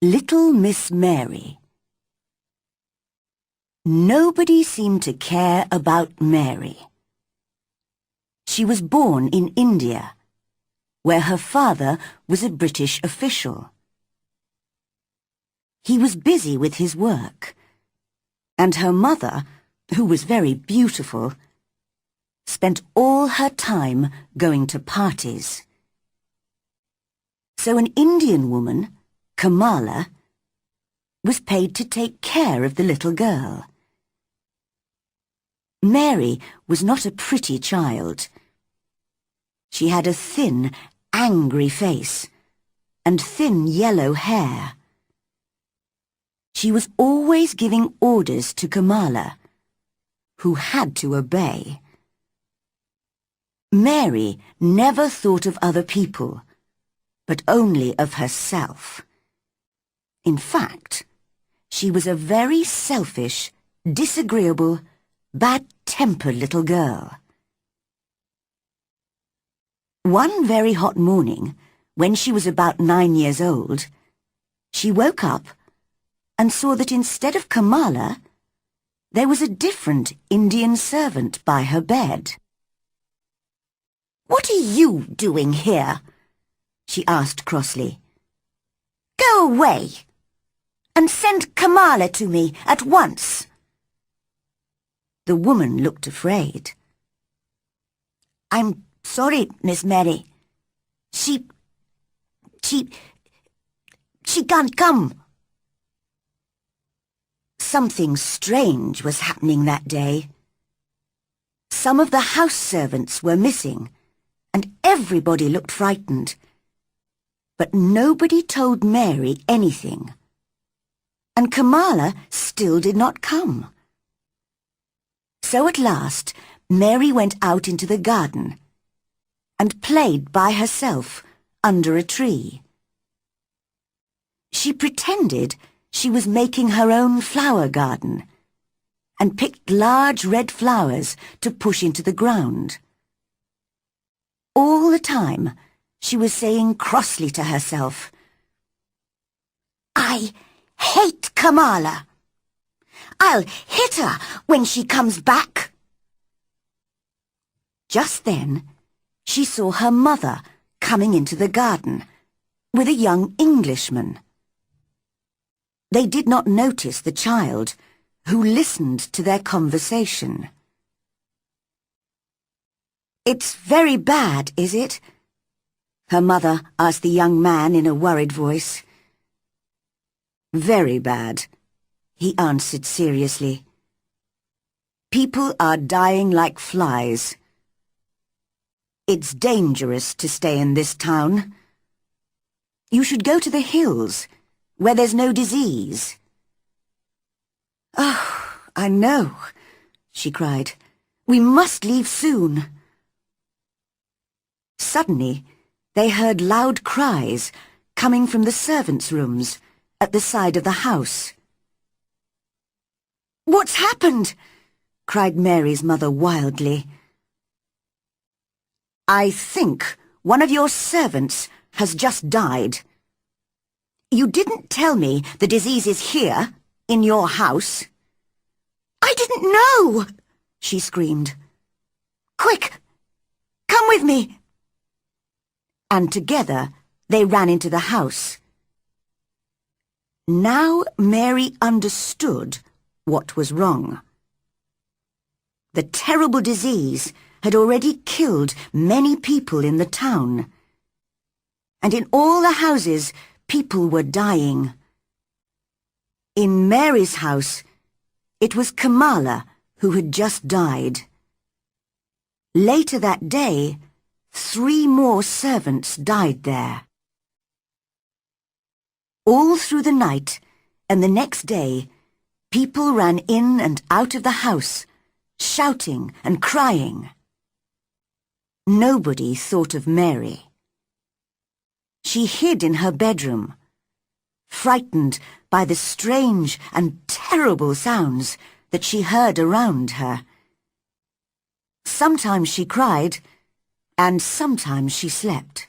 Little Miss Mary. Nobody seemed to care about Mary. She was born in India, where her father was a British official. He was busy with his work, and her mother, who was very beautiful, spent all her time going to parties. So an Indian woman, Kamala, was paid to take care of the little girl. Mary was not a pretty child. She had a thin, angry face and thin yellow hair. She was always giving orders to Kamala, who had to obey. Mary never thought of other people, but only of herself. In fact, she was a very selfish, disagreeable, bad-tempered little girl. One very hot morning, when she was about 9 years old, she woke up and saw that instead of Kamala, there was a different Indian servant by her bed. "What are you doing here?" she asked crossly. "Go away, and send Kamala to me at once." The woman looked afraid. "I'm sorry, Miss Mary. She can't come." Something strange was happening that day. Some of the house servants were missing, and everybody looked frightened. But nobody told Mary anything. And Kamala still did not come. So at last, Mary went out into the garden and played by herself under a tree. She pretended she was making her own flower garden and picked large red flowers to push into the ground. All the time, she was saying crossly to herself, "I hate Kamala. I'll hit her when she comes back." Just then, she saw her mother coming into the garden with a young Englishman. They did not notice the child, who listened to their conversation. "It's very bad, is it?" her mother asked the young man in a worried voice. "Very bad," he answered seriously. "People are dying like flies. It's dangerous to stay in this town. You should go to the hills, where there's no disease." "Oh, I know," she cried. "We must leave soon." Suddenly, they heard loud cries coming from the servants' rooms at the side of the house. "What's happened?" cried Mary's mother wildly. "I think one of your servants has just died. You didn't tell me the disease is here, in your house." "I didn't know!" she screamed. "Quick, come with me!" And together they ran into the house. Now Mary understood what was wrong. The terrible disease had already killed many people in the town. And in all the houses, people were dying. In Mary's house, it was Kamala who had just died. Later that day, 3 more servants died there. All through the night and the next day, people ran in and out of the house, shouting and crying. Nobody thought of Mary. She hid in her bedroom, frightened by the strange and terrible sounds that she heard around her. Sometimes she cried, and sometimes she slept.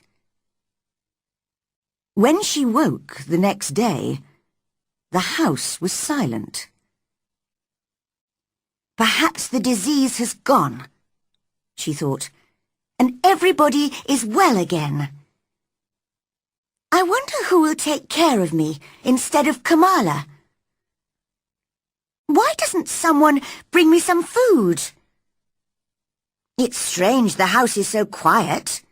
When she woke the next day, the house was silent. Perhaps the disease has gone, she thought, and everybody is well again. I wonder who will take care of me instead of Kamala. Why doesn't someone bring me some food? It's strange the house is so quiet.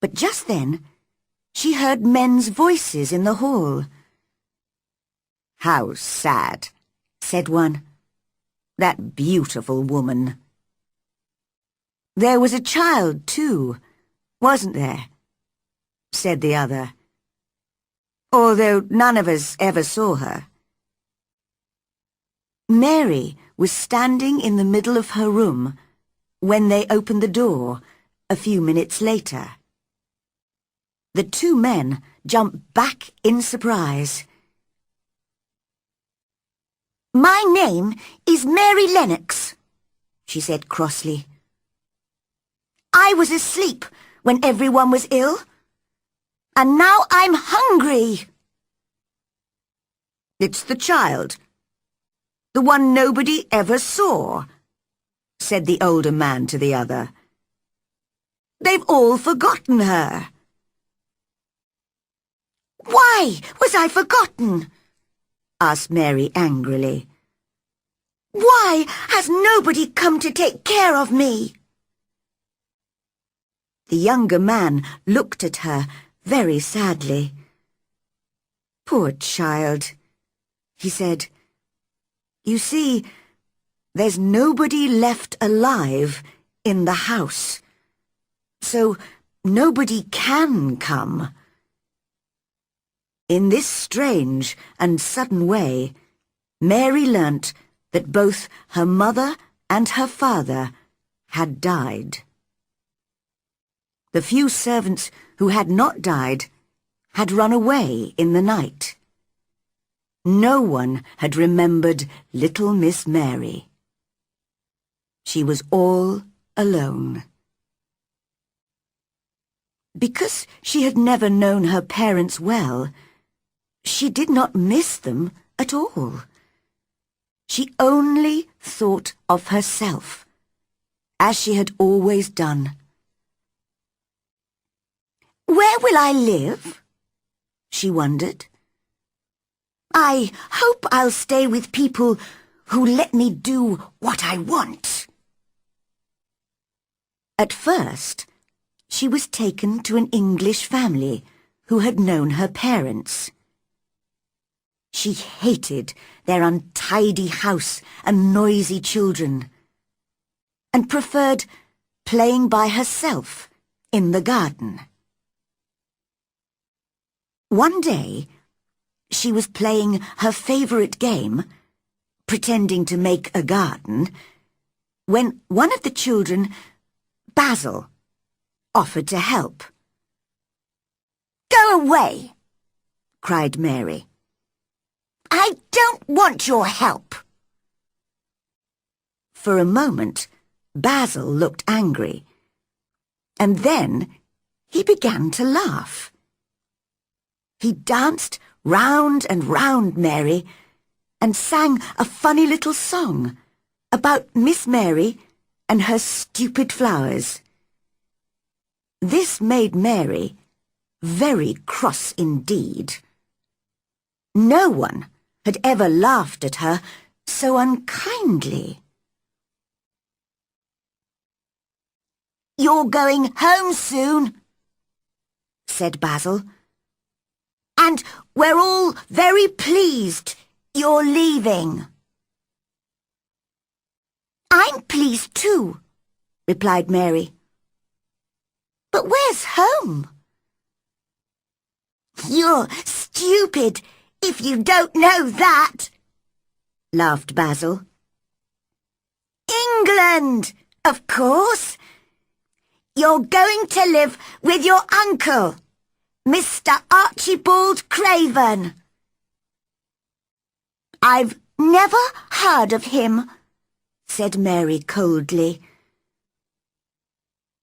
But just then, she heard men's voices in the hall. "How sad," said one. "That beautiful woman." "There was a child, too, wasn't there?" said the other. "Although none of us ever saw her." Mary was standing in the middle of her room when they opened the door a few minutes later. The two men jumped back in surprise. "My name is Mary Lennox," she said crossly. "I was asleep when everyone was ill, and now I'm hungry." "It's the child, the one nobody ever saw," said the older man to the other. "They've all forgotten her." "Why was I forgotten?" asked Mary angrily. "Why has nobody come to take care of me?" The younger man looked at her very sadly. "Poor child," he said. "You see, there's nobody left alive in the house, so nobody can come." In this strange and sudden way, Mary learnt that both her mother and her father had died. The few servants who had not died had run away in the night. No one had remembered little Miss Mary. She was all alone. Because she had never known her parents well, she did not miss them at all. She only thought of herself, as she had always done. "Where will I live?" she wondered. "I hope I'll stay with people who let me do what I want." At first, she was taken to an English family who had known her parents. She hated their untidy house and noisy children, and preferred playing by herself in the garden. One day, she was playing her favorite game, pretending to make a garden, when one of the children, Basil, offered to help. "Go away!" cried Mary. "I don't want your help." For a moment, Basil looked angry, and then he began to laugh. He danced round and round Mary and sang a funny little song about Miss Mary and her stupid flowers. This made Mary very cross indeed. No one had ever laughed at her so unkindly. "You're going home soon," said Basil, "and we're all very pleased you're leaving." "I'm pleased too," replied Mary. "But where's home?" "You're stupid if you don't know that," laughed Basil. "England, of course. You're going to live with your uncle, Mr. Archibald Craven." "I've never heard of him," said Mary coldly.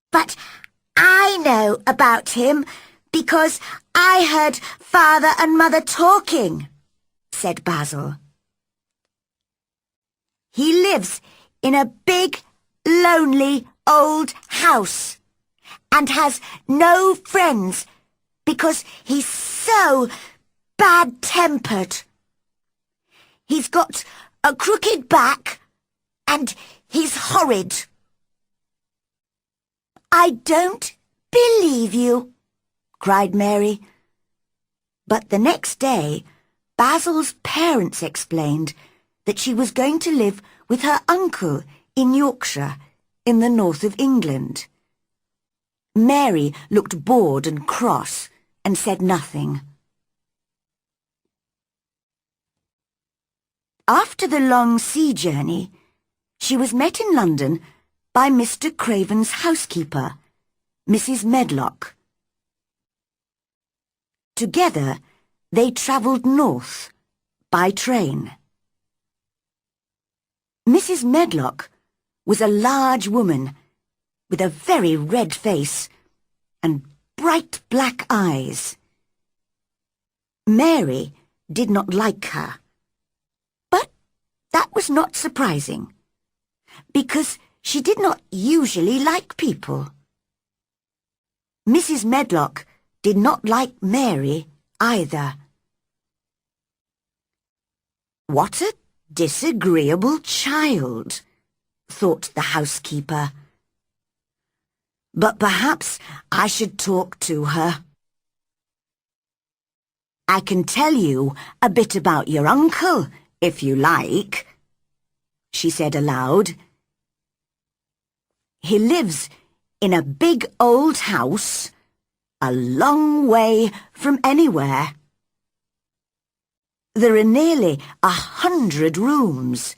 "But I know about him Because I heard Father and Mother talking, said Basil. He lives in a big, lonely old house and has no friends because he's so bad-tempered. He's got a crooked back and he's horrid. I don't believe you, cried Mary. But the next day, Basil's parents explained that she was going to live with her uncle in Yorkshire, in the north of England. Mary looked bored and cross and said nothing. After the long sea journey, she was met in London by Mr. Craven's housekeeper, Mrs. Medlock. Together, they travelled north by train. Mrs. Medlock was a large woman with a very red face and bright black eyes. Mary did not like her, but that was not surprising, because she did not usually like people. Mrs. Medlock did not like Mary either. What a disagreeable child, thought the housekeeper. But perhaps I should talk to her. I can tell you a bit about your uncle, if you like, she said aloud. He lives in a big old house, a long way from anywhere. There are nearly 100 rooms,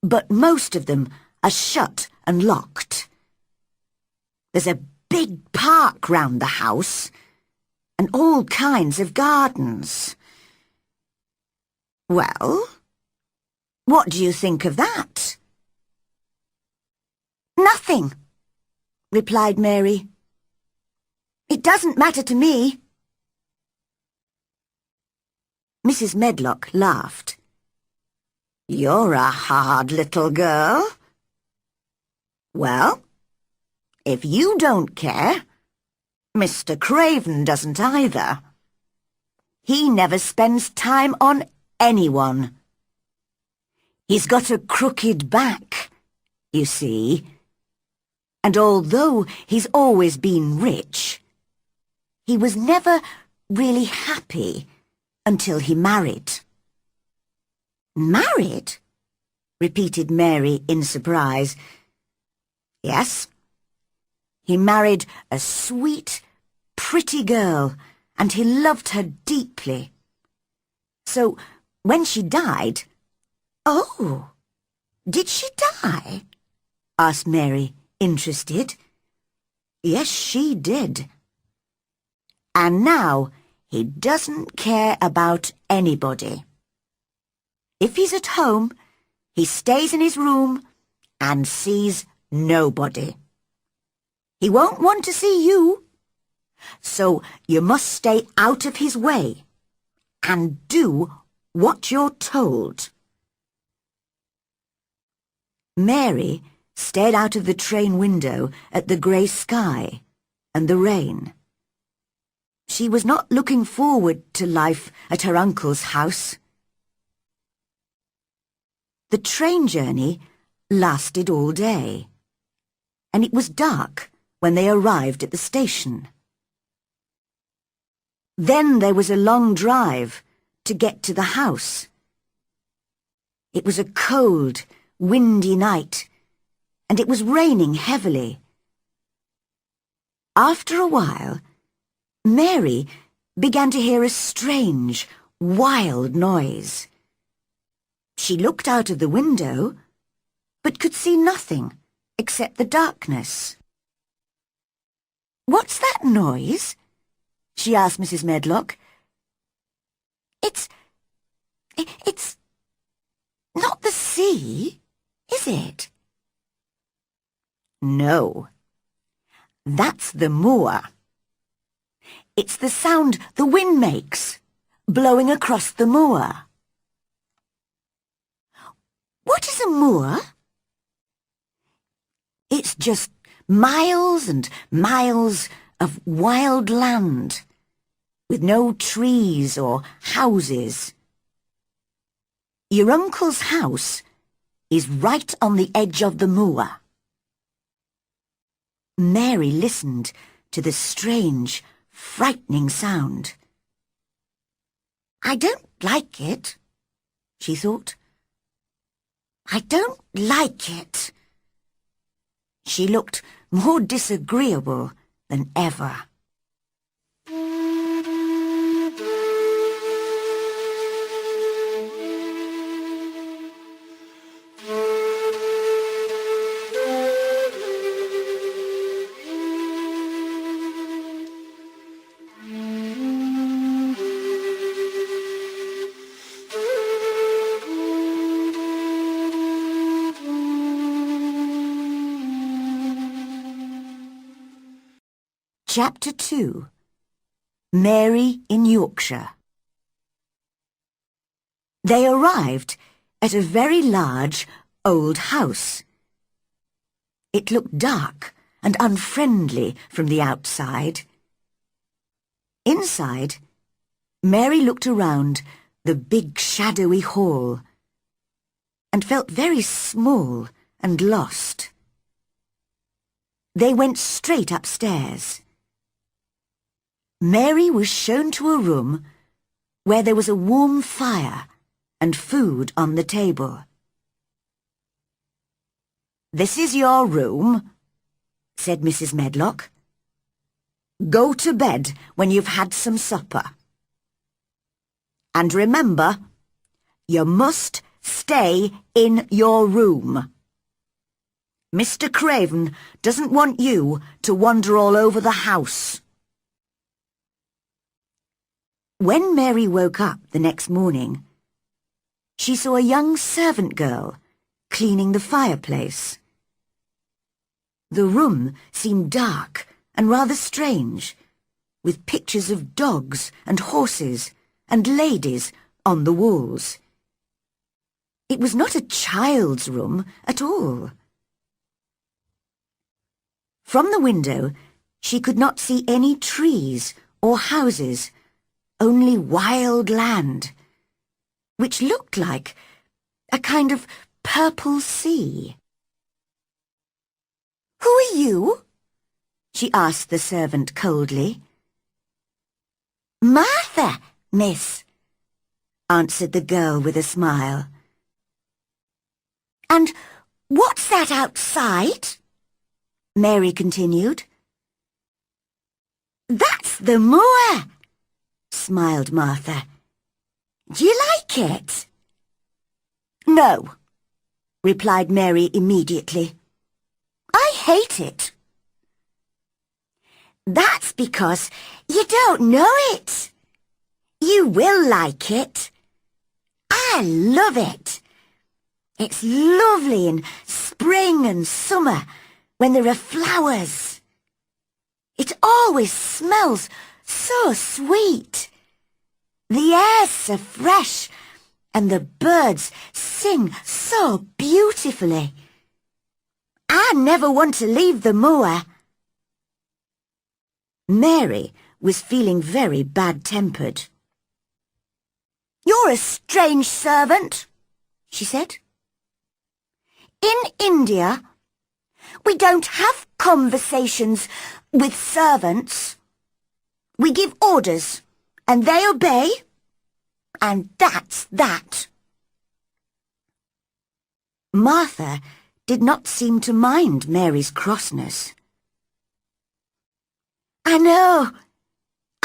but most of them are shut and locked. There's a big park round the house, and all kinds of gardens. Well, what do you think of that? Nothing, replied Mary. It doesn't matter to me. Mrs. Medlock laughed. You're a hard little girl. Well, if you don't care, Mr. Craven doesn't either. He never spends time on anyone. He's got a crooked back, you see. And although he's always been rich, he was never really happy until he married. Married? Repeated Mary in surprise. Yes. He married a sweet, pretty girl, and he loved her deeply. So, when she died... Oh, did she die? Asked Mary, interested. Yes, she did. And now he doesn't care about anybody. If he's at home, he stays in his room and sees nobody. He won't want to see you, so you must stay out of his way and do what you're told. Mary stared out of the train window at the grey sky and the rain. She was not looking forward to life at her uncle's house. The train journey lasted all day, and it was dark when they arrived at the station. Then there was a long drive to get to the house. It was a cold, windy night, and it was raining heavily. After a while, Mary began to hear a strange, wild noise. She looked out of the window, but could see nothing except the darkness. "What's that noise?" she asked Mrs. Medlock. It's not the sea, is it?" "No, that's the moor. It's the sound the wind makes, blowing across the moor. What is a moor? It's just miles and miles of wild land, with no trees or houses. Your uncle's house is right on the edge of the moor. Mary listened to the strange, frightening sound. I don't like it, she thought. I don't like it. She looked more disagreeable than ever. Chapter 2. Mary in Yorkshire. They arrived at a very large old house. It looked dark and unfriendly from the outside. Inside, Mary looked around the big shadowy hall and felt very small and lost. They went straight upstairs. Mary was shown to a room where there was a warm fire and food on the table. "This is your room," said Mrs. Medlock. "Go to bed when you've had some supper. And remember, you must stay in your room. Mr. Craven doesn't want you to wander all over the house." When Mary woke up the next morning, she saw a young servant girl cleaning the fireplace. The room seemed dark and rather strange, with pictures of dogs and horses and ladies on the walls. It was not a child's room at all. From the window, she could not see any trees or houses, only wild land, which looked like a kind of purple sea. "Who are you?" she asked the servant coldly. "Martha, miss," answered the girl with a smile. "And what's that outside?" Mary continued. "That's the moor," smiled Martha. "Do you like it?" "No," replied Mary immediately. "I hate it." "That's because you don't know it. You will like it. I love it. It's lovely in spring and summer when there are flowers. It always smells so sweet. The air's so fresh and the birds sing so beautifully. I never want to leave the moor." Mary was feeling very bad-tempered. "You're a strange servant," she said. "In India, we don't have conversations with servants. We give orders, and they obey, and that's that." Martha did not seem to mind Mary's crossness. "I know,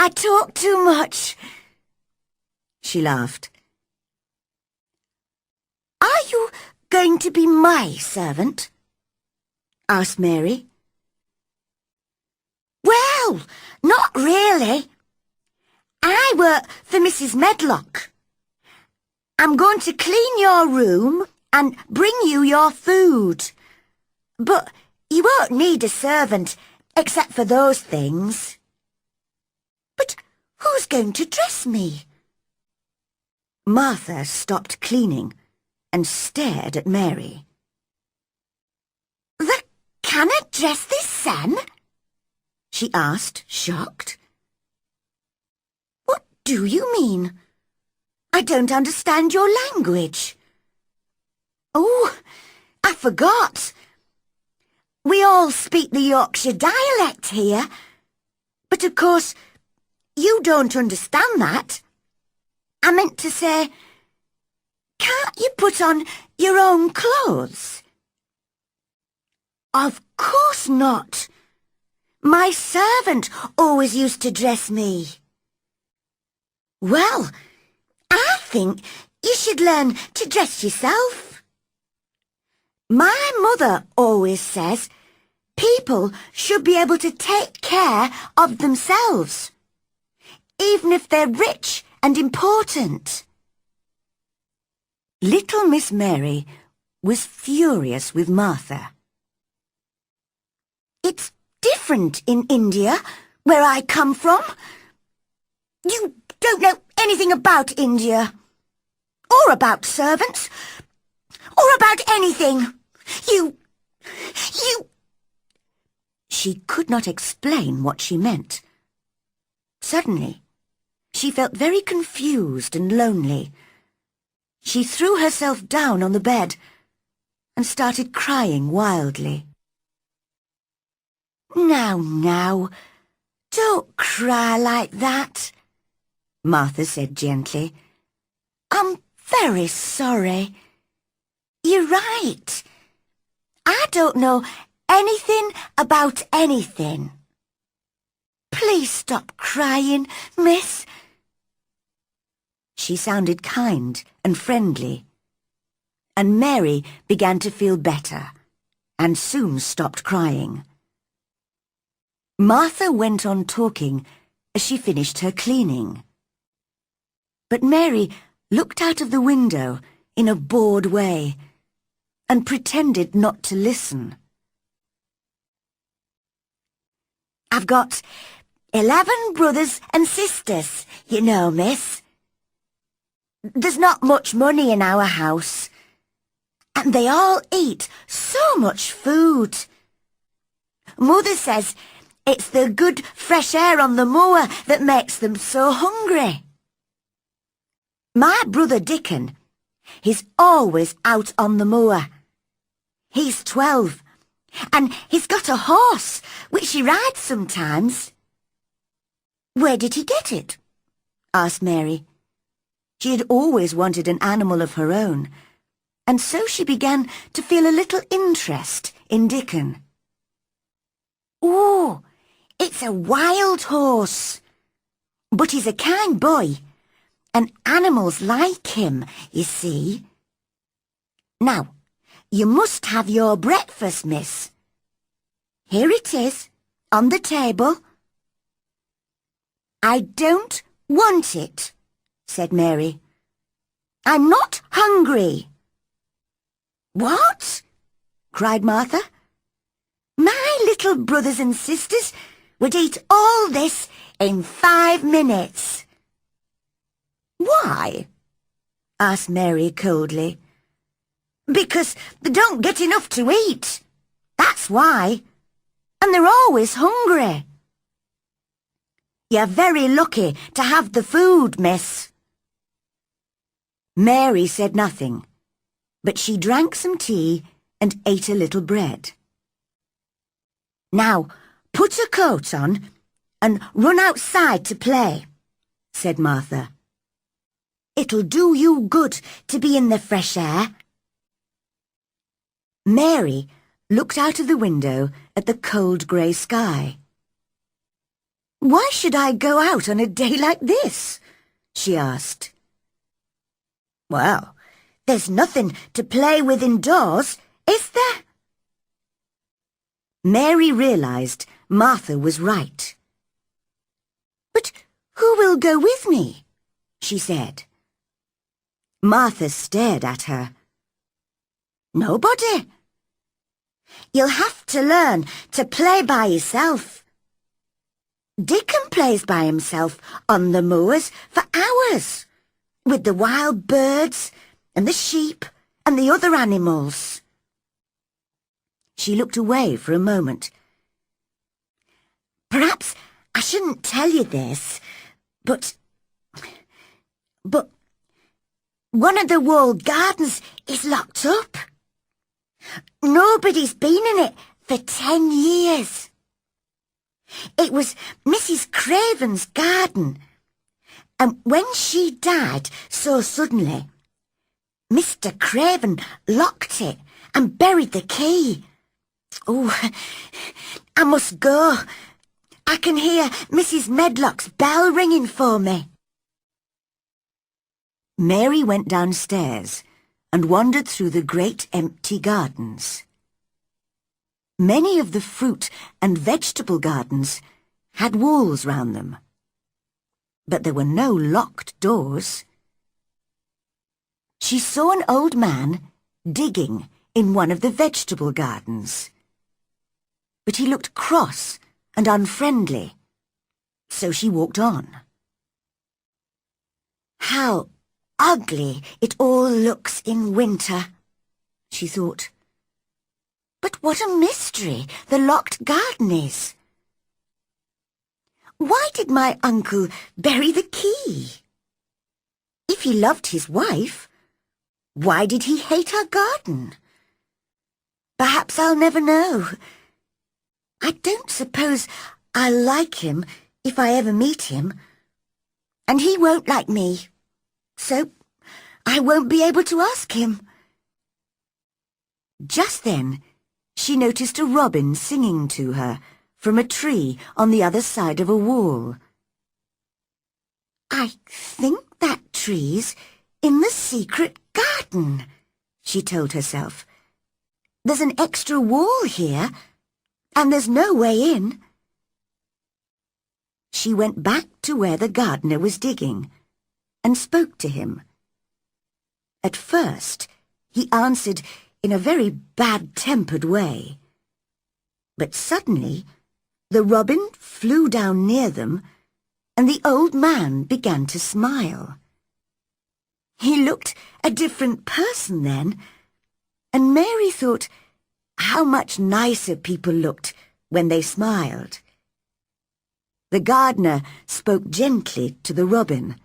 I talk too much," she laughed. "Are you going to be my servant?" asked Mary. "Well, not really. I work for Mrs. Medlock. I'm going to clean your room and bring you your food. But you won't need a servant except for those things." "But Who's going to dress me? Martha stopped cleaning and stared at Mary. The canna dress this sen? She asked, shocked. What do you mean? I don't understand your language. Oh, I forgot. We all speak the Yorkshire dialect here. But of course, you don't understand that. I meant to say, can't you put on your own clothes? Of course not. My servant always used to dress me. Well, I think you should learn to dress yourself. My mother always says people should be able to take care of themselves, even if they're rich and important. Little Miss Mary was furious with Martha. It's different in India, where I come from. You don't know anything about India, or about servants, or about anything. You... She could not explain what she meant. Suddenly, she felt very confused and lonely. She threw herself down on the bed and started crying wildly. Now, don't cry like that, Martha said gently. I'm very sorry. You're right. I don't know anything about anything. Please stop crying, miss. She sounded kind and friendly, and Mary began to feel better and soon stopped crying. Martha went on talking as she finished her cleaning. But Mary looked out of the window in a bored way and pretended not to listen. I've got 11 brothers and sisters, you know, miss. There's not much money in our house, and they all eat so much food. Mother says it's the good fresh air on the moor that makes them so hungry. My brother Dickon, he's always out on the moor. He's 12, and he's got a horse, which he rides sometimes. Where did he get it? Asked Mary. She had always wanted an animal of her own, and so she began to feel a little interest in Dickon. Oh, it's a wild horse, but he's a kind boy, and animals like him, you see. Now, you must have your breakfast, miss. Here it is, on the table. I don't want it, said Mary. I'm not hungry. What? Cried Martha. My little brothers and sisters would eat all this in 5 minutes. Why? Asked Mary coldly. Because they don't get enough to eat. That's why. And they're always hungry. You're very lucky to have the food, miss. Mary said nothing, but she drank some tea and ate a little bread. Now, put a coat on and run outside to play, said Martha. It'll do you good to be in the fresh air. Mary looked out of the window at the cold grey sky. Why should I go out on a day like this? She asked. Well, there's nothing to play with indoors, is there? Mary realized Martha was right. But who will go with me? She said. Martha stared at her. Nobody. You'll have to learn to play by yourself. Dickon plays by himself on the moors for hours, with the wild birds and the sheep and the other animals. She looked away for a moment. Perhaps I shouldn't tell you this, but one of the walled gardens is locked up. Nobody's been in it for 10 years. It was Mrs. Craven's garden, and when she died so suddenly, Mr. Craven locked it and buried the key. Oh, I must go. I can hear Mrs. Medlock's bell ringing for me. Mary went downstairs and wandered through the great empty gardens. Many of the fruit and vegetable gardens had walls round them, but there were no locked doors. She saw an old man digging in one of the vegetable gardens, but he looked cross and unfriendly, so she walked on. How ugly it all looks in winter, she thought. But what a mystery the locked garden is. Why did my uncle bury the key? If he loved his wife, why did he hate our garden? Perhaps I'll never know. I don't suppose I'll like him if I ever meet him, and he won't like me, so I won't be able to ask him. Just then, she noticed a robin singing to her from a tree on the other side of a wall. I think that tree's in the secret garden, she told herself. There's an extra wall here, and there's no way in. She went back to where the gardener was digging and spoke to him. At first, he answered in a very bad-tempered way. But suddenly, the robin flew down near them, and the old man began to smile. He looked a different person then, and Mary thought how much nicer people looked when they smiled. The gardener spoke gently to the robin,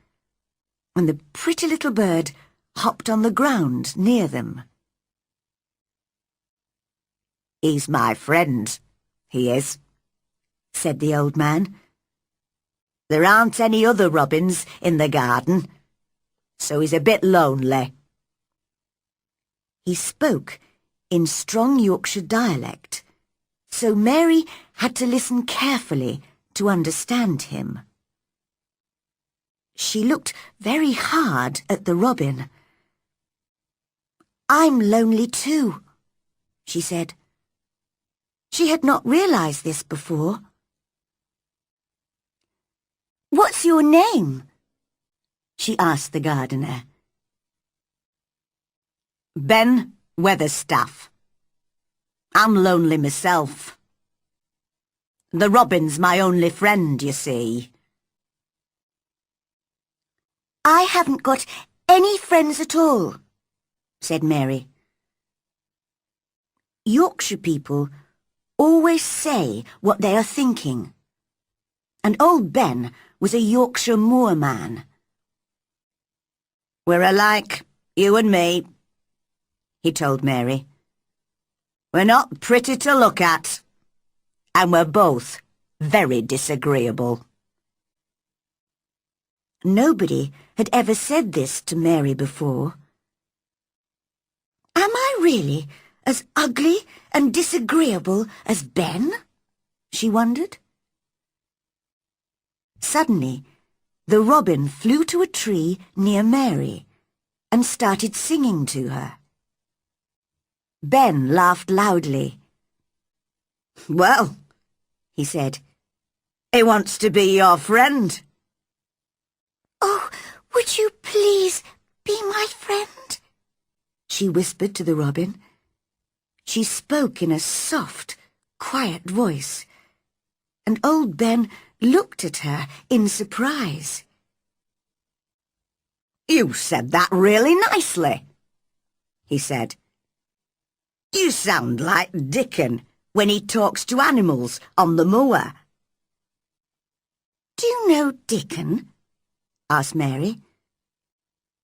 and the pretty little bird hopped on the ground near them. "He's my friend, he is," said the old man. "There aren't any other robins in the garden, so he's a bit lonely." He spoke in strong Yorkshire dialect, so Mary had to listen carefully to understand him. She looked very hard at the robin. "I'm lonely too," she said. She had not realized this before. "What's your name?" she asked the gardener. "Ben Weatherstaff. I'm lonely myself. The robin's my only friend, you see." "I haven't got any friends at all," said Mary. Yorkshire people always say what they are thinking, and old Ben was a Yorkshire moorman. "We're alike, you and me," he told Mary. "We're not pretty to look at, and we're both very disagreeable." Nobody had ever said this to Mary before. "Am I really as ugly and disagreeable as Ben?" she wondered. Suddenly, the robin flew to a tree near Mary and started singing to her. Ben laughed loudly. "Well," he said, "he wants to be your friend." "Oh, would you please be my friend?" she whispered to the robin. She spoke in a soft, quiet voice, and old Ben looked at her in surprise. "You said that really nicely," he said. "You sound like Dickon when he talks to animals on the moor." "Do you know Dickon?" asked Mary.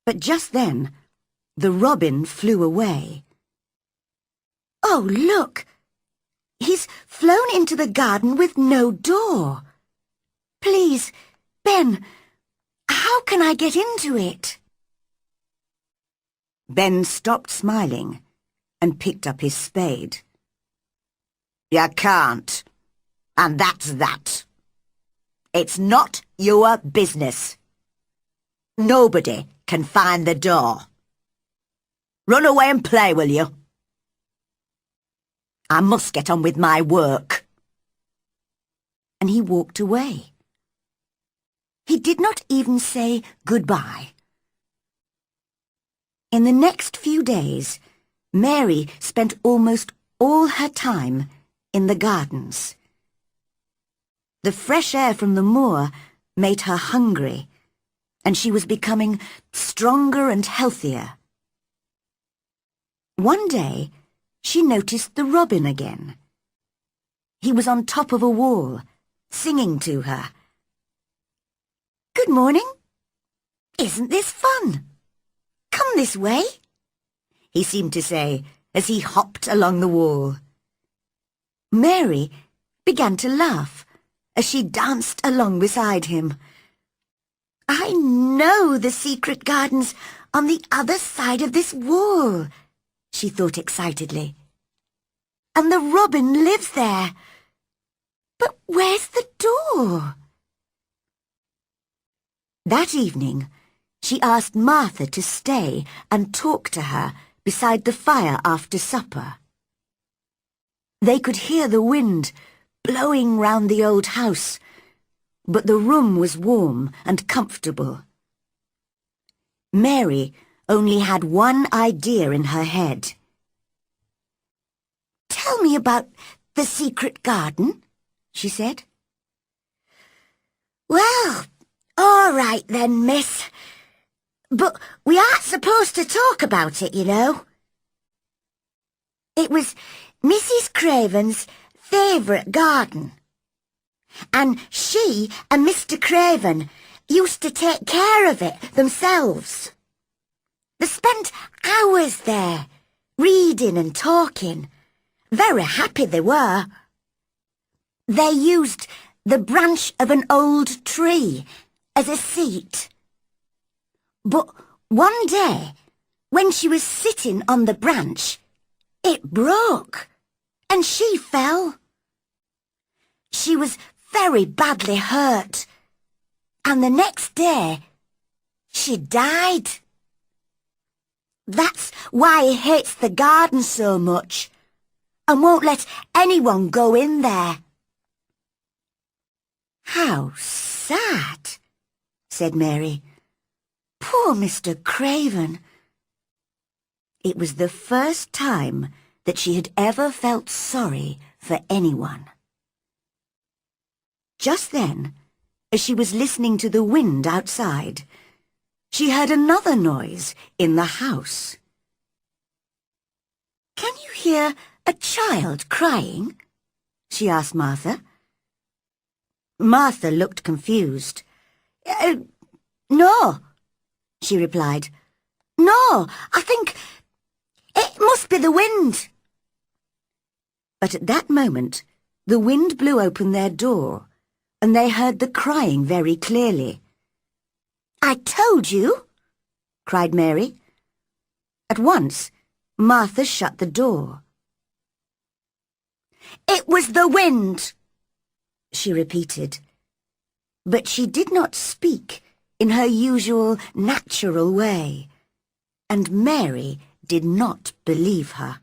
But just then, the robin flew away. "Oh, look! He's flown into the garden with no door. Please, Ben, how can I get into it?" Ben stopped smiling and picked up his spade. "You can't, and that's that. It's not your business. Nobody can find the door. Run away and play, will you? I must get on with my work." And he walked away. He did not even say goodbye. In the next few days, Mary spent almost all her time in the gardens. The fresh air from the moor made her hungry, and she was becoming stronger and healthier. One day, she noticed the robin again. He was on top of a wall, singing to her. "Good morning. Isn't this fun? Come this way," he seemed to say as he hopped along the wall. Mary began to laugh as she danced along beside him. "I know the secret garden's on the other side of this wall," she thought excitedly. "And the robin lives there. But where's the door?" That evening, she asked Martha to stay and talk to her beside the fire after supper. They could hear the wind blowing round the old house, but the room was warm and comfortable. Mary only had one idea in her head. "Tell me about the secret garden," she said. "Well, all right then, miss. But we aren't supposed to talk about it, you know. It was Mrs. Craven's favourite garden. And she and Mr. Craven used to take care of it themselves. They spent hours there, reading and talking. Very happy they were. They used the branch of an old tree as a seat. But one day, when she was sitting on the branch, it broke, and she fell. She was very badly hurt, and the next day, she died. That's why he hates the garden so much, and won't let anyone go in there." "How sad," said Mary. "Poor Mr. Craven." It was the first time that she had ever felt sorry for anyone. Just then, as she was listening to the wind outside, she heard another noise in the house. "Can you hear a child crying?" she asked Martha. Martha looked confused. No," she replied. "No, I think it must be the wind." But at that moment, the wind blew open their door, and they heard the crying very clearly. "I told you!" cried Mary. At once, Martha shut the door. "It was the wind," she repeated. But she did not speak in her usual natural way, and Mary did not believe her.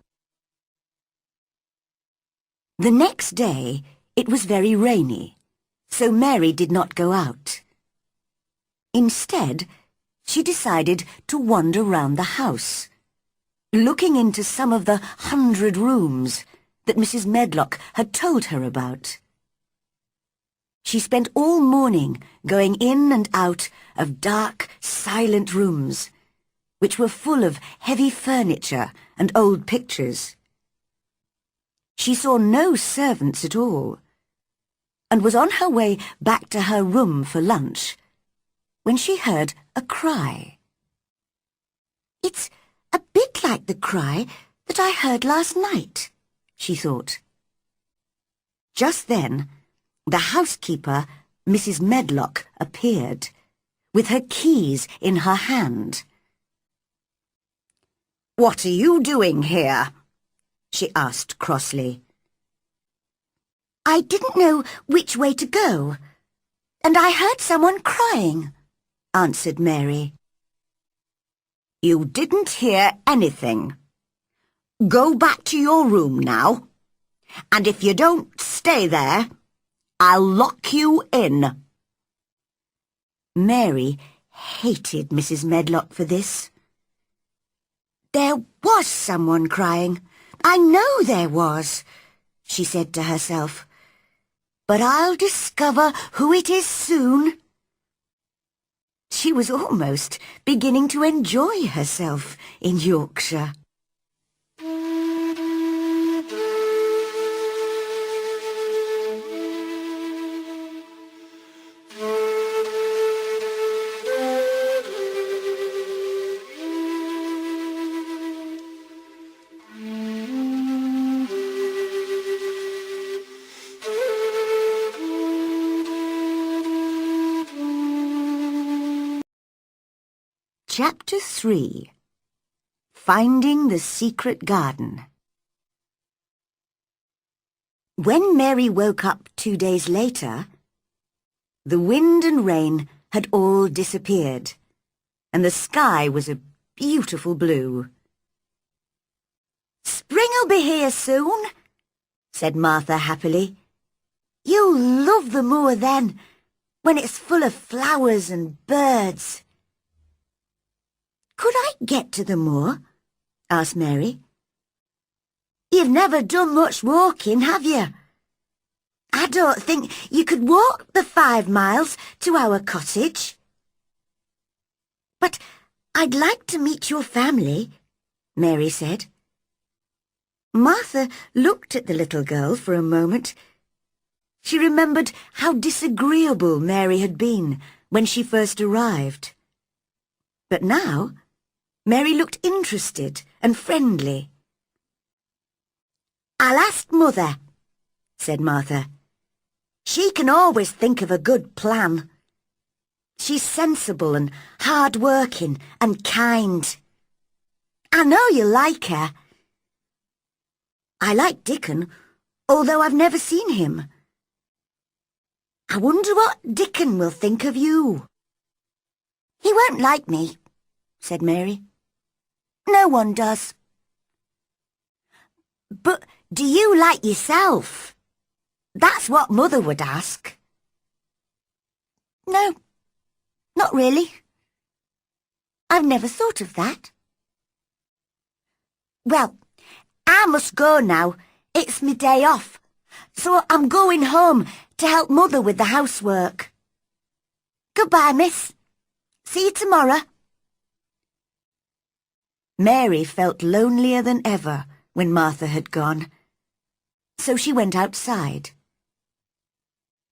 The next day it was very rainy, so Mary did not go out. Instead, she decided to wander round the house, looking into some of the 100 rooms that Mrs. Medlock had told her about. She spent all morning going in and out of dark, silent rooms, which were full of heavy furniture and old pictures. She saw no servants at all, and was on her way back to her room for lunch when she heard a cry. "It's a bit like the cry that I heard last night," she thought. Just then, the housekeeper, Mrs. Medlock, appeared, with her keys in her hand. "What are you doing here?" she asked crossly. "I didn't know which way to go, and I heard someone crying," answered Mary. "You didn't hear anything. Go back to your room now, and if you don't stay there, I'll lock you in." Mary hated Mrs. Medlock for this. "There was someone crying. I know there was," she said to herself. "But I'll discover who it is soon." She was almost beginning to enjoy herself in Yorkshire. Chapter 3. Finding the Secret Garden. When Mary woke up 2 days later, the wind and rain had all disappeared, and the sky was a beautiful blue. "Spring'll be here soon," said Martha happily. "You'll love the moor then, when it's full of flowers and birds." "Could I get to the moor?" asked Mary. "You've never done much walking, have you? I don't think you could walk the 5 miles to our cottage." "But I'd like to meet your family," Mary said. Martha looked at the little girl for a moment. She remembered how disagreeable Mary had been when she first arrived. But now, Mary looked interested and friendly. "I'll ask Mother," said Martha. "She can always think of a good plan. She's sensible and hard-working and kind. I know you'll like her." "I like Dickon, although I've never seen him. I wonder what Dickon will think of you." "He won't like me," said Mary. "No one does." "But do you like yourself? That's what Mother would ask." "No, not really. I've never thought of that." "Well, I must go now. It's my day off, so I'm going home to help Mother with the housework. Goodbye, miss. See you tomorrow." Mary felt lonelier than ever when Martha had gone, so she went outside.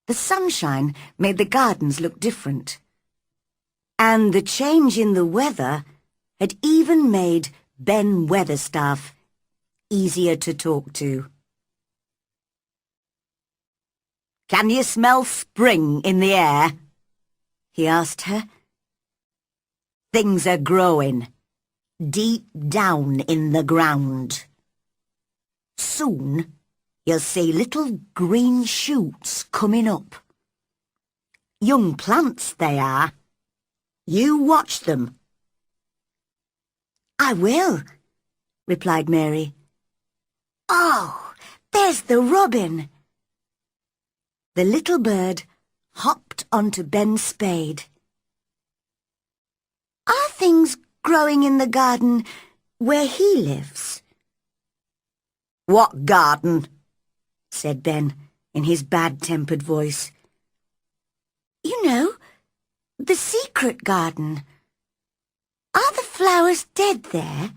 The sunshine made the gardens look different, and the change in the weather had even made Ben Weatherstaff easier to talk to. "Can you smell spring in the air?" he asked her. "Things are growing deep down in the ground. Soon you'll see little green shoots coming up. Young plants they are. You watch them." "I will," replied Mary. "Oh, there's the robin." The little bird hopped onto Ben's spade. "Are things growing in the garden where he lives?" "What garden?" said Ben in his bad-tempered voice. You know, the secret garden. Are the flowers dead there?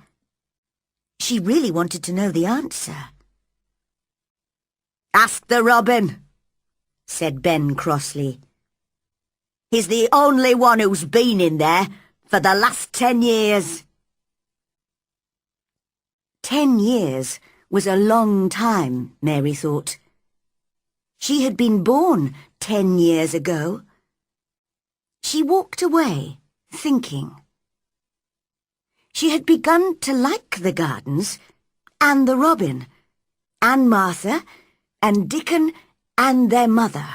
She really wanted to know the answer. Ask the robin, said Ben crossly. He's the only one who's been in there for the last 10 years. 10 years was a long time, Mary thought. She had been born 10 years ago. She walked away, thinking. She had begun to like the gardens, and the robin, and Martha, and Dickon, and their mother.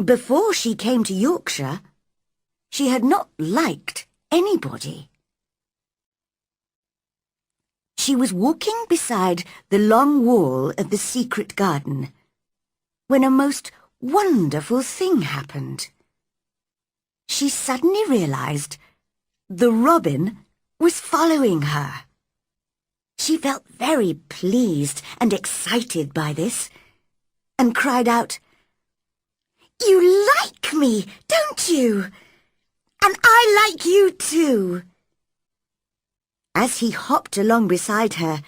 Before she came to Yorkshire, she had not liked anybody. She was walking beside the long wall of the secret garden when a most wonderful thing happened. She suddenly realized the robin was following her. She felt very pleased and excited by this, and cried out, "You like me, don't you? And I like you too." As he hopped along beside her,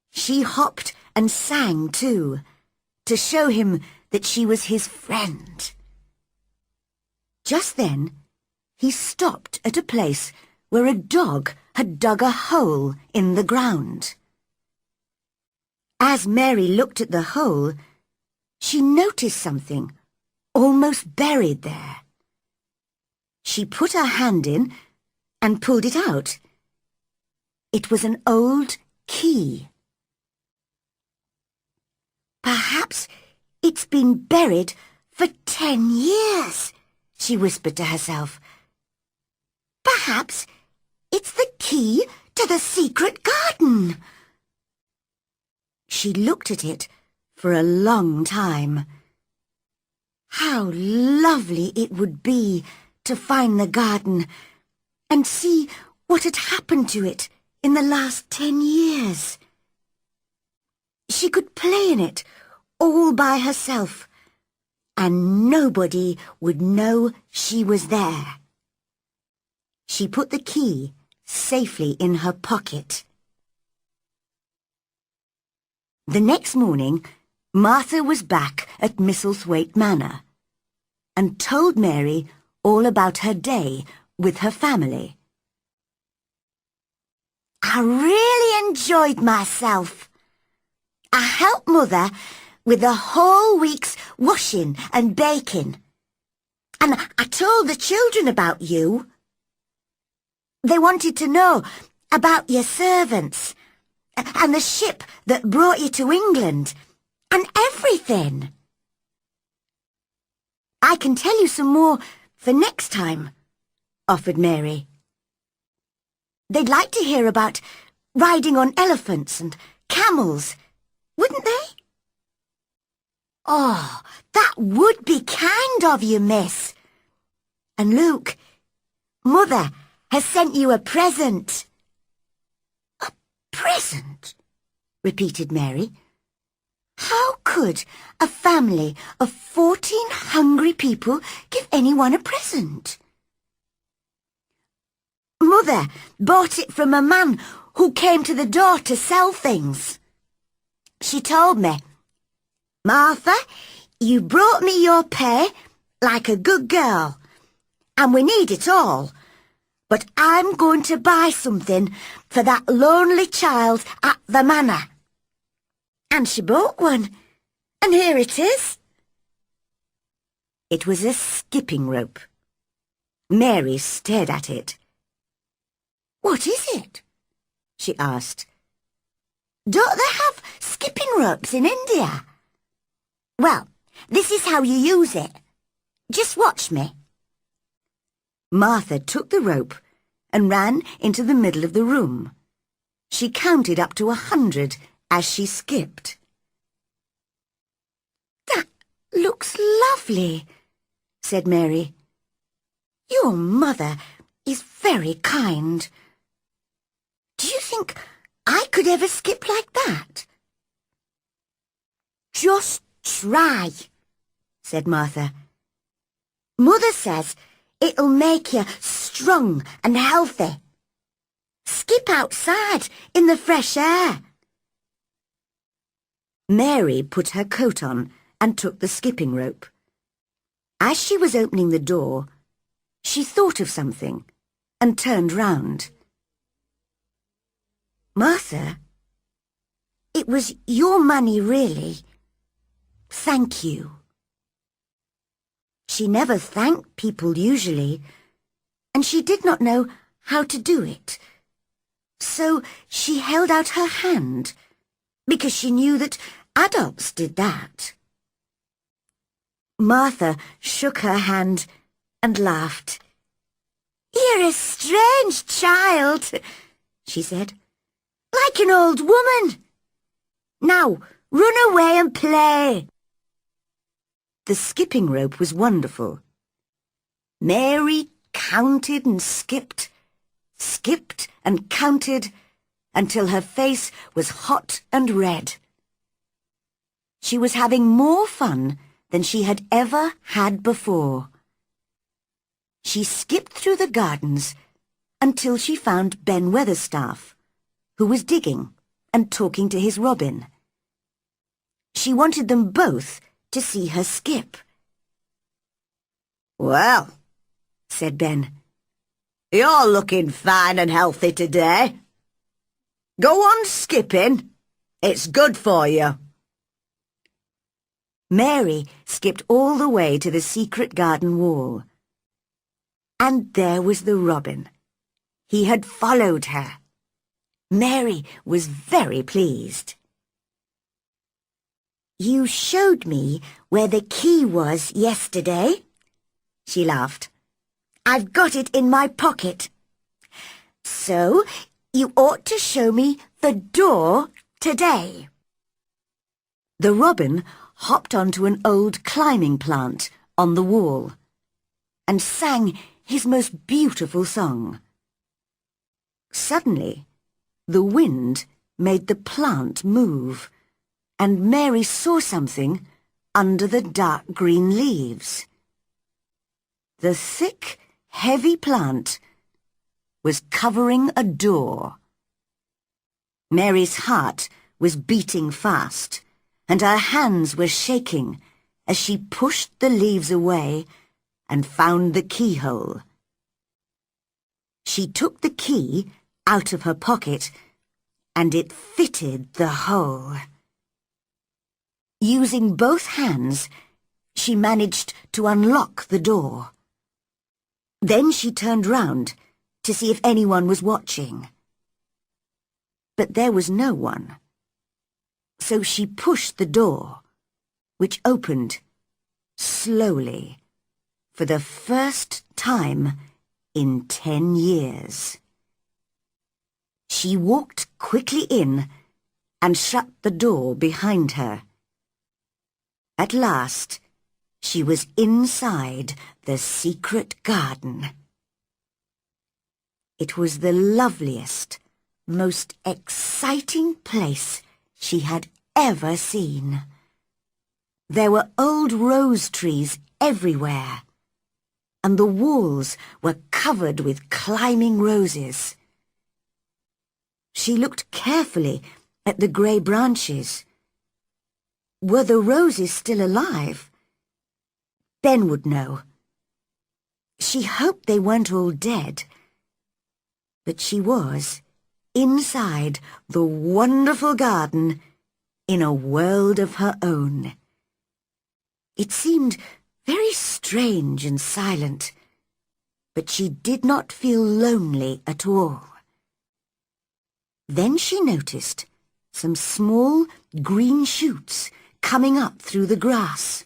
she hopped and sang too, to show him that she was his friend. Just then, he stopped at a place where a dog had dug a hole in the ground. As Mary looked at the hole, she noticed something almost buried there. She put her hand in and pulled it out. It was an old key. "Perhaps it's been buried for 10 years, she whispered to herself. "Perhaps it's the key to the secret garden." She looked at it for a long time. How lovely it would be to find the garden and see what had happened to it in the last 10 years. She could play in it all by herself, and nobody would know she was there. She put the key safely in her pocket. The next morning, Martha was back at Misselthwaite Manor and told Mary all about her day with her family. "I really enjoyed myself. I helped Mother with the whole week's washing and baking. And I told the children about you. They wanted to know about your servants and the ship that brought you to England and everything. I can tell you some more for next time," offered Mary. "They'd like to hear about riding on elephants and camels, wouldn't they?" "Oh, that would be kind of you, miss. And Luke, Mother has sent you a present." "A present?" repeated Mary. How could a family of 14 hungry people give anyone a present? "Mother bought it from a man who came to the door to sell things. She told me, 'Martha, you brought me your pay like a good girl, and we need it all. But I'm going to buy something for that lonely child at the manor.' And she bought one, and here it is." It was a skipping rope. Mary stared at it. "What is it?" she asked. "Don't they have skipping ropes in India?" "Well, this is how you use it. Just watch me." Martha took the rope and ran into the middle of the room. She counted up to 100 as she skipped. "That looks lovely," said Mary. "Your mother is very kind. Do you think I could ever skip like that?" "Just try," said Martha. Mother says it'll make you strong and healthy. Skip outside in the fresh air. Mary put her coat on and took the skipping rope. As she was opening the door, she thought of something and turned round. Martha, it was your money, really. Thank you. She never thanked people usually, and she did not know how to do it. So she held out her hand, because she knew that adults did that. Martha shook her hand and laughed. "You're a strange child," she said, "like an old woman. Now, run away and play." The skipping rope was wonderful. Mary counted and skipped and counted until her face was hot and red. She was having more fun than she had ever had before. She skipped through the gardens until she found Ben Weatherstaff, who was digging and talking to his robin. She wanted them both to see her skip. "Well," said Ben, "you're looking fine and healthy today. Go on skipping. It's good for you." Mary skipped all the way to the secret garden wall. And there was the robin. He had followed her. Mary was very pleased. "You showed me where the key was yesterday," she laughed. "I've got it in my pocket. So you ought to show me the door today." The robin hopped onto an old climbing plant on the wall and sang his most beautiful song. Suddenly, the wind made the plant move, and Mary saw something under the dark green leaves. The thick, heavy plant was covering a door. Mary's heart was beating fast, and her hands were shaking as she pushed the leaves away and found the keyhole. She took the key out of her pocket, and it fitted the hole. Using both hands, she managed to unlock the door. Then she turned round to see if anyone was watching. But there was no one. So she pushed the door, which opened slowly for the first time in 10 years. She walked quickly in and shut the door behind her. At last, she was inside the secret garden. It was the loveliest, most exciting place she had ever seen. There were old rose trees everywhere, and the walls were covered with climbing roses. She looked carefully at the grey branches. Were the roses still alive? Ben would know. She hoped they weren't all dead. But she was inside the wonderful garden in a world of her own. It seemed very strange and silent, but she did not feel lonely at all. Then she noticed some small green shoots coming up through the grass.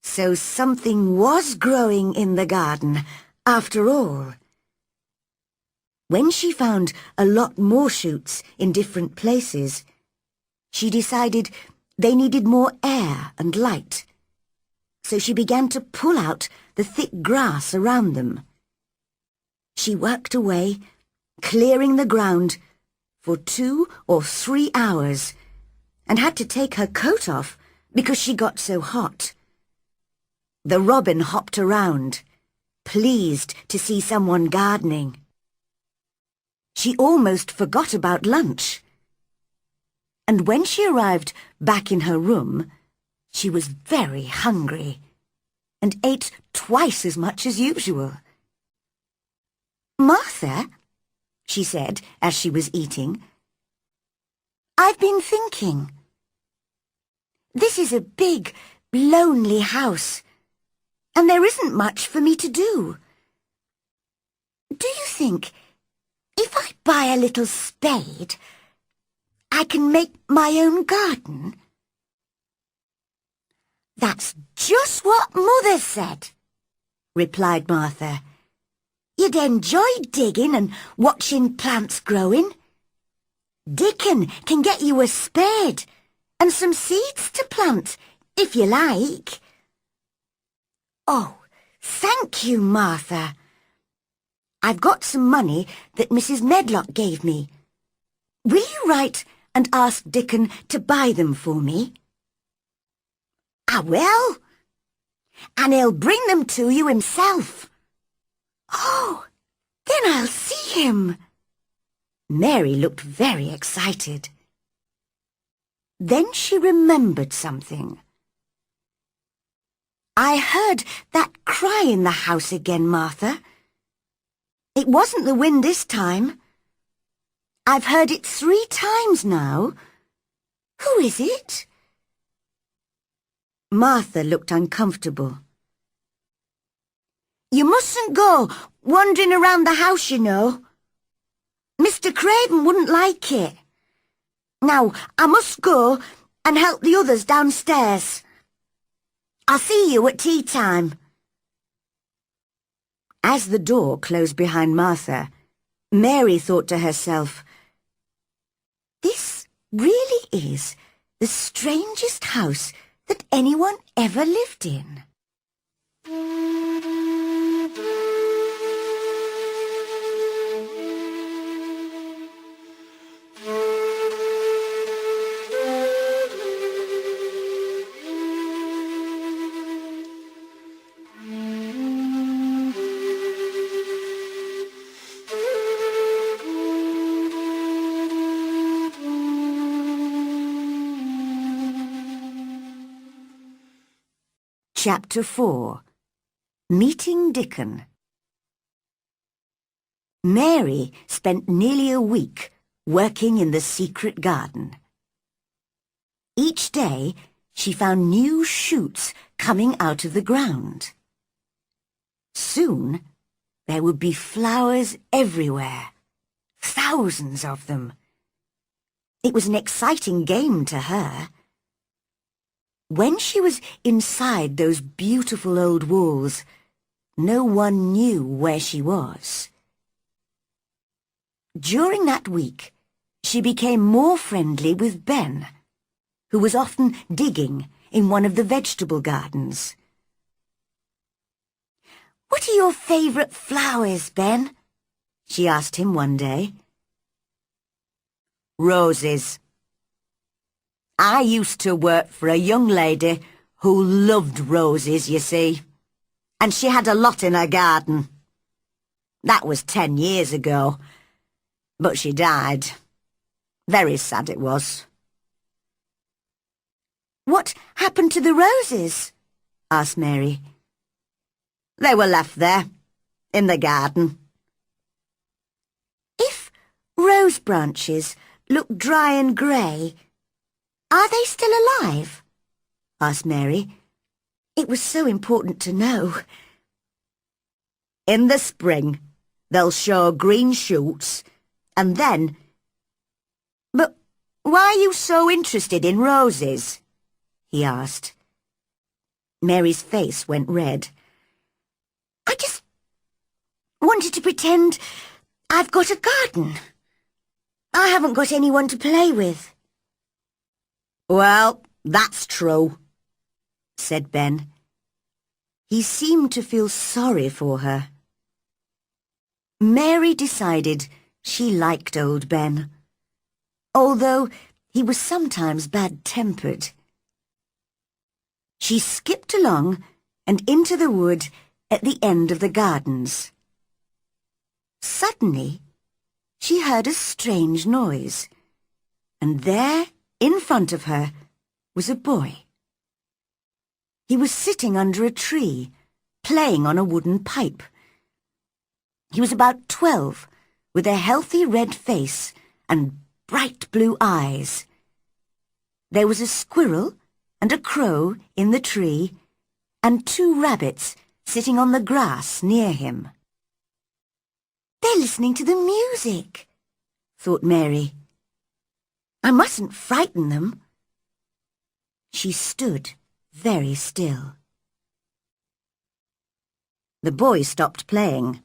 So something was growing in the garden, after all. When she found a lot more shoots in different places, she decided they needed more air and light. So she began to pull out the thick grass around them. She worked away, clearing the ground for 2 or 3 hours, and had to take her coat off because she got so hot. The robin hopped around, pleased to see someone gardening. She almost forgot about lunch. And when she arrived back in her room, she was very hungry and ate twice as much as usual. "Martha," she said as she was eating, "I've been thinking. This is a big, lonely house, and there isn't much for me to do. Do you think if I buy a little spade, I can make my own garden?" "That's just what Mother said," replied Martha. "You'd enjoy digging and watching plants growing. Dickon can get you a spade and some seeds to plant, if you like." "Oh, thank you, Martha. I've got some money that Mrs. Medlock gave me. Will you write and ask Dickon to buy them for me?" "I will, and he'll bring them to you himself." "Oh, then I'll see him." Mary looked very excited. Then she remembered something. "I heard that cry in the house again, Martha. It wasn't the wind this time. I've heard it 3 times now. Who is it?" Martha looked uncomfortable. "You mustn't go wandering around the house, you know. Mr. Craven wouldn't like it. Now, I must go and help the others downstairs. I'll see you at tea time." As the door closed behind Martha, Mary thought to herself, "This really is the strangest house that anyone ever lived in." Chapter 4. Meeting Dickon. Mary spent nearly a week working in the secret garden. Each day she found new shoots coming out of the ground. Soon there would be flowers everywhere, thousands of them. It was an exciting game to her. When she was inside those beautiful old walls, no one knew where she was. During that week, she became more friendly with Ben, who was often digging in one of the vegetable gardens. "What are your favourite flowers, Ben?" she asked him one day. "Roses. I used to work for a young lady who loved roses, you see, and she had a lot in her garden. That was 10 years ago, but she died. Very sad it was." "What happened to the roses?" asked Mary. "They were left there, in the garden." "If rose branches look dry and grey, are they still alive?" asked Mary. It was so important to know. "In the spring, they'll show green shoots, and then—" "But why are you so interested in roses?" he asked. Mary's face went red. "I just wanted to pretend I've got a garden. I haven't got anyone to play with." "Well, that's true," said Ben. He seemed to feel sorry for her. Mary decided she liked old Ben, although he was sometimes bad-tempered. She skipped along and into the wood at the end of the gardens. Suddenly, she heard a strange noise, and there, in front of her, was a boy. He was sitting under a tree, playing on a wooden pipe. He was about 12, with a healthy red face and bright blue eyes. There was a squirrel and a crow in the tree, and 2 rabbits sitting on the grass near him. "They're listening to the music," thought Mary. "I mustn't frighten them." She stood very still. The boy stopped playing.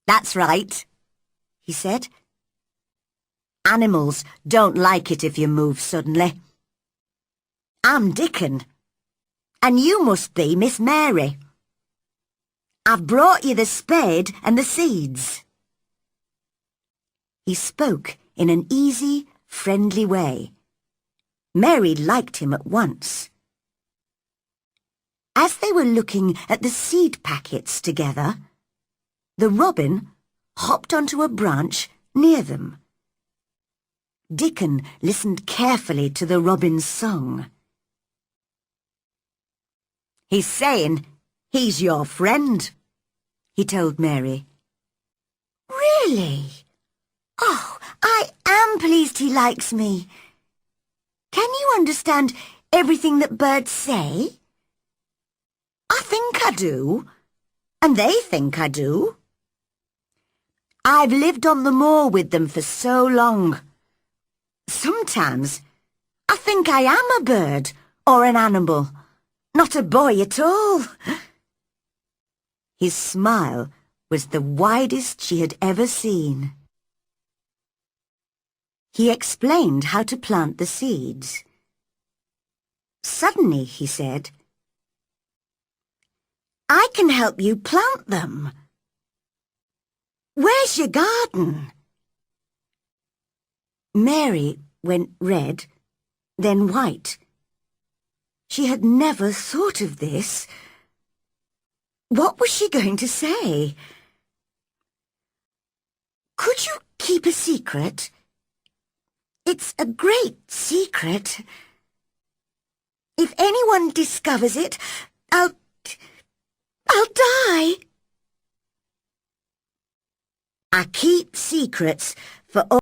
"That's right," he said. "Animals don't like it if you move suddenly. I'm Dickon, and you must be Miss Mary. I've brought you the spade and the seeds." He spoke in an easy, friendly way. Mary liked him at once. As they were looking at the seed packets together, the robin hopped onto a branch near them. Dickon listened carefully to the robin's song. "He's saying he's your friend," he told Mary. "Really? Oh, I am pleased he likes me. Can you understand everything that birds say?" "I think I do, and they think I do. I've lived on the moor with them for so long. Sometimes I think I am a bird or an animal, not a boy at all." His smile was the widest she had ever seen. He explained how to plant the seeds. Suddenly, he said, "I can help you plant them. Where's your garden?" Mary went red, then white. She had never thought of this. What was she going to say? "Could you keep a secret? It's a great secret. If anyone discovers it, I'll die." "I keep secrets for